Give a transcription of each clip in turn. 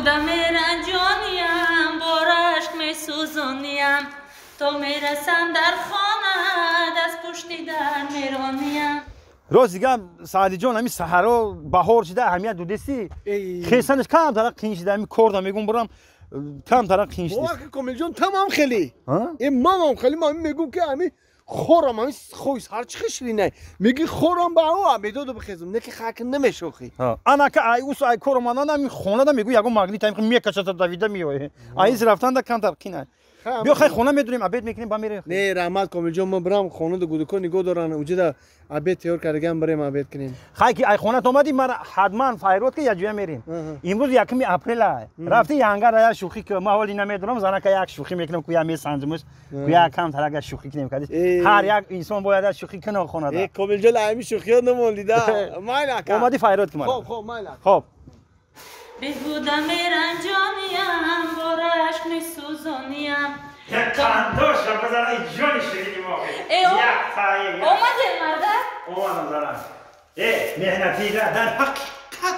بهودم رنجانیم با رشک می سوزانیم تا میرسم در خانه دست پشتی در میرانیم راست دیگه سعدی جان همین صحرا بهار شده اهمیت دودستی خیسنش کم طرق قین شده همین کار میگم برام کم طرق قین شده واقعا کامل جان تمام خیلی مامام خیلی ما میگم که همین خورم همین خویس هر چی خشری میگی خورم با او میداد بخیزم نه که خاک نمیشوخی انا که ای اوس ای کورمانان همین خونه دا میگو یگو ماگنیت همین میکشه تا دویده میوه ایز رفتن دا کم طرق قینه بیا خیلی خونه میدونیم عبید میکنیم با میره نه رحمت کامل جان ما برام خونه دو گودکو نگو دارن وجود عبید تیار کردگم بریم عبید کنیم خیلی که ای خونه اومدیم ما حتما فایروت که یجویا میریم امروز یکمی اپریل رفتی یانگار یا شوخی که ما ولی نمیدونم زنا که یک شوخی میکنم کویا میسنجمش کویا کم طرق شوخی کنیم کردی هر یک انسان باید شوخی کنه خونه دا کامل جان همین شوخی نموندیده مایلا اومدی فایروت که ما خب مایلا خب بهودم رنجانیم با رشک می سوزانیم یک کندوش را بزن ای جانی شدیدیم آقای یک تایی اومده مردک؟ اومدم زنم مهنتی را در حقیقت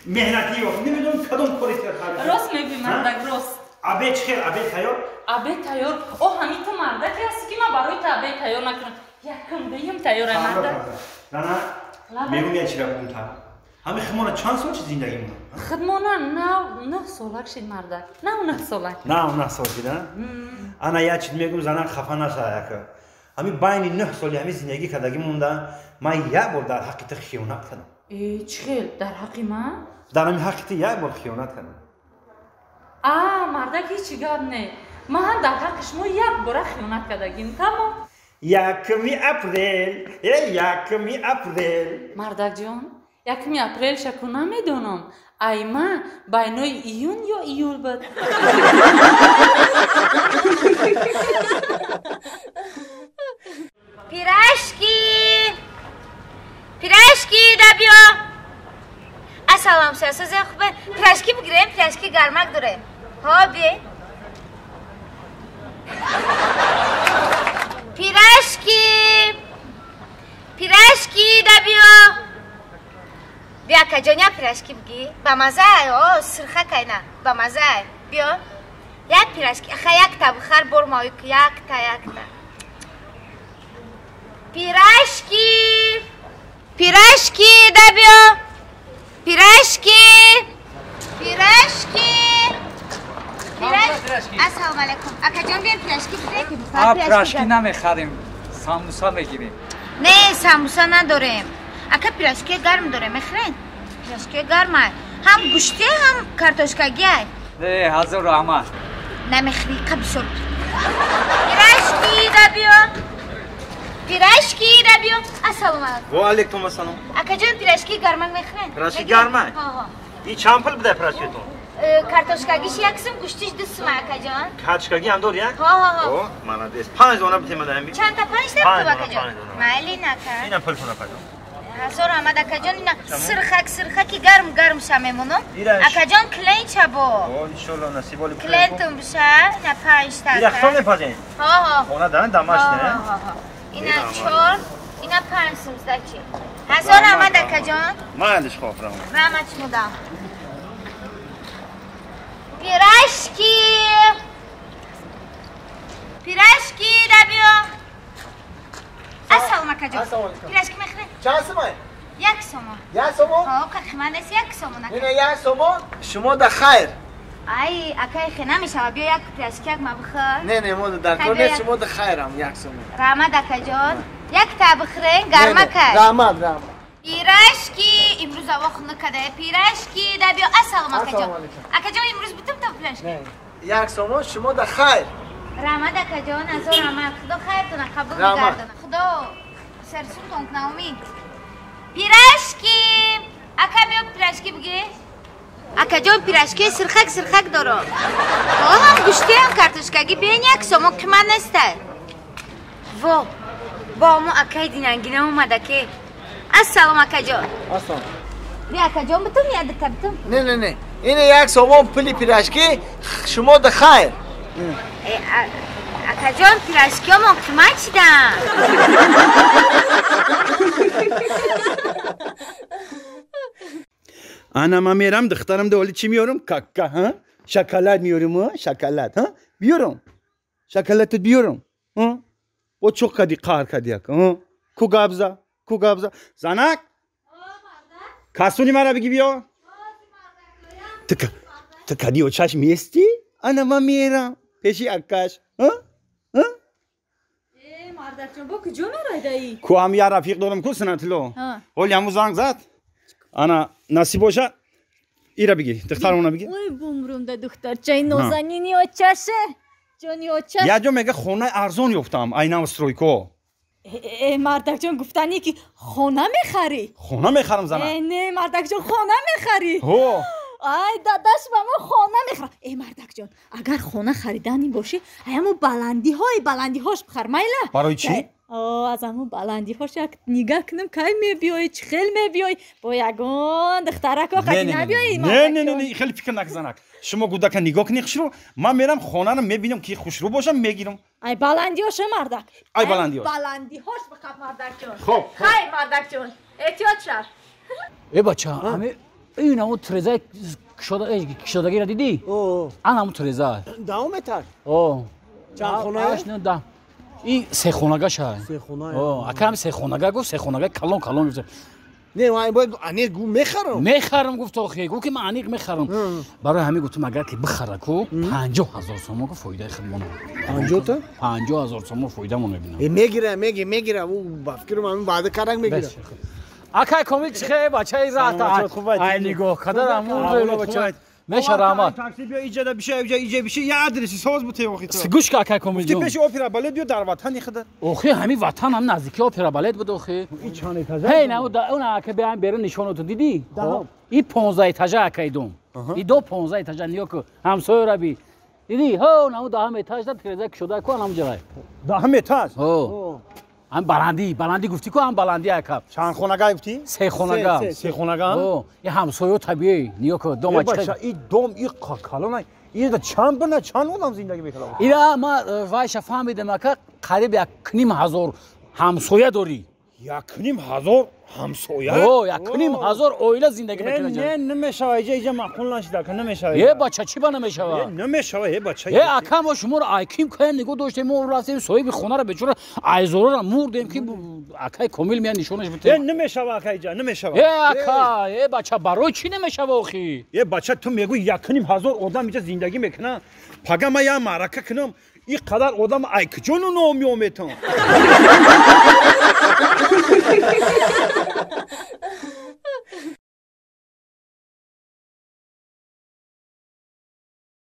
مهنتی و نمیدونم کدوم کاری کرد راست میگوی مردک راست عبید خیر عبید تیار عبید تیار او همین تو مردک هستی که ما برای تو عبید تیار نکنم یکم بیم تیار مردک نه میگم یه چی را بگم تا همین خمانه چند سال چی زندگی مونه؟ خدمانه نه سالک شد مردک نه سالک نه سال شد انا یه چیز میگم زنان خفه نشه که همین بین 9 سالی همین زندگی کردگی مونده من یک بار در حقیقت خیانت کردم چخیل در حقی من؟ در همین حقیقت یک بار خیانت کردم مردک هیچی گرد نه ما هم در حق شما یک بار خیانت کردگیم تمام یکمی اپریل مردک جان یکمی اپریل شکو نمیدونم ای ما بینای ایون یا ایول بود پیرشکی دا بیا السلام سیاسوز خوبه پیرشکی بگیریم پیرشکی گرمک داره ها بی پیرشکی دا بیا کجانیا پیرشکی بگی با مزه سرخه کینا با مزه بیا یک پیرشکی یک تا بخر بر مایک یک تا پیرشکی دا بیا پیرشکی السلام علیکم اکا جان بیا پیرشکی بگیریم پیرشکی نمیخریم ساموسا میگیریم نه ساموسا نداریم اکا پیرشکی گرم داره میخرین پیرشکی گرمه هم گوشتی هم کارتوشکاگی نه حضور رحمت نمیخری قبشون پیرشکی دا بیا السلام علیکم و علیکم السلام اکا جان پیرشکی گرمک میخرین پیرشکی گرمک؟ این چند پل بده پیرشکی تو؟ کارتوشکاگیش یکسم گوشتیش دوستم اکا جان کارتوشکاگی هم داری؟ ها من دیست 5 دونه بتیم بدهم چند تا 5 تا اکا جان مالی نکن اینم پل کنه اکا جان هزار آمد اکا جان اینا سرخک گرم شمیمونم اکا جان کلین چه با انشالله نصیبالی کلین تون بشه نه 5 تا این اخصال نپازین خونه دارن دماش نه اینا 4 اینا 5 سمزدکی هزار آمد اکا جان مالش خوف رحمت مدام پیرشکی دا بیا السلام اکا جان پیرشکی میخواه چند سومه؟ 1 سومون 1 سومون؟ ها که من است 1 سومون اینه 1 سومون شما در خیر ای اکای خیلی نمیشه بیا یک پیرشکی ما بخور نه ما در کار نیست شما در خیرم 1 سومون رحمت اکا جان یک تا بخورین گرمه کن رحمت پیرشکی امروز وقت نکده پیرشکی دا بیا السلام اکا جان اکا جان امروز بتم تو پیرشکی 1 سومون شما در خیر رحمت اکا جان از رحمت خدا خیرتونه قبول گردونه خدا سرسون تون کنه امید پیرشکی اکا بیا پیرشکی بگی اکا جان پیرشکی سرخک داره هم گوشتی هم کارتوشکاگی بین 1 سومون که من نسته با ما اکای دیننگی اومده که السلام اکا جان السلام بیا اکا جان بتون یادت بتون نه اینه 1 سومون پلی پیرشکی شما در خیر اکا جان پیرشکی ها مکتومه چیدن Anama meram dıktarım da öyle çimiyorum. Kakka ha? Şakalat miyorum ha? Şakalat ha? Biyorum. Şakalatı biyorum. Ha? O çok kadi kar kadiyak. Ha? Kugabza. Kugabza. Zanak. Kasuni mara bigi bia. Tıka diyor çaş miesti. Anama meram. Peşi akkaş. Ha? Ha? مردک با کجا میرای؟ کو هم یه رفیق دارم کو سنتلو ولی همون زنگ زد انا نصیب باشه ایرا بگی دختر اونا بگی وای بومروم ده دختر چای نازنینی و چشه جانی و چش یا جو میگه خونه ارزون یافتم اینا استرویکو مردک جان گفتنی که خونه میخری خونه میخرم زنم نه مردک جان خونه میخری هو ای داداش با ما خونه میخرم ای مردک جان اگر خونه خریدنی باشه همو بلندی هاش بخر میله برای چی از همون بلندی هاش یک نگاه کنم کی میبیای چه خیلی میبیای با یگان دخترک ها خیلی نبیای نه خیلی فکر نکن زنک شما گودک نگاه کنی خوشرو من میرم خونه رو میبینم که خوشرو باشم میگیرم ای بلندی هاش مردک ای بلندی هاش بخواب مردک جان خب خیلی مردک جان احتیاط شد ای بچه همه این همون ترزه کشادگی را دیدی؟ آن همون ترزه دهم متر چند خونه؟ این سه خونگاه شد سه خونه اکر همین سه خونگاه گفت سه خونگاه کلان گفت نه من باید انیق گو میخرم گفت آخه گفت که من انیق میخرم برای همین گفتم اگر که بخره کو 50,000 تومان که فایده خیلی مونه 50,000 تومان فایده مونه ببینم میگیره او بفکرم همین بعد کارک میگیره اکای کامل چخه بچه ای راحت ای نگاه کدر همون بچه میشه رحمت تاکسی بیا ایجاد بشه ایجاد بشه یه ادرسی ساز بوده وقتی گوش که اکای کامل جون پیش اپرا بالد بیا در وطن خدا اوخه همین وطن هم نزدیکی اپرا بالد بود اوخه این چند اتاجه هی نه اون اکای بیان بیرون نشونتو دیدی این 15 اتاجه اکای دوم این دو 15 اتاجه نیو که همسایه را بی دیدی ها نه دهم اتاج داد ترزه شده کو هم جای دهم اتاج هم بلندی گفتی کو هم بلندی اکاب چند خونگاه گفتی سه خونگاه یه همسایه طبیعی نیو که دوم بچه این دوم این کالونه این دا چند بنا چند اونم زندگی میکنه اینا ما وایش فهمیدم که قریب 1,500 همسایه داری 1,500 همسایه 1,500 اویلا زندگی میکنه نه نمیشه ایجا معقول نشده که نمیشه یه بچه چی با نمیشه نمیشه یه بچه یه اکم شما رو ایکیم که نگو داشتیم ما رفتیم صاحب خونه رو بچور ایزورا رو مردیم که اکای کامل میان نشونش بده نمیشه اکای جان نمیشه یه اکا یه بچه برای چی نمیشه واخی یه بچه تو میگو 1,500 آدم اینجا زندگی میکنه پگا ما یا معرکه کنم این قدر آدم ایک جونو نمیومتن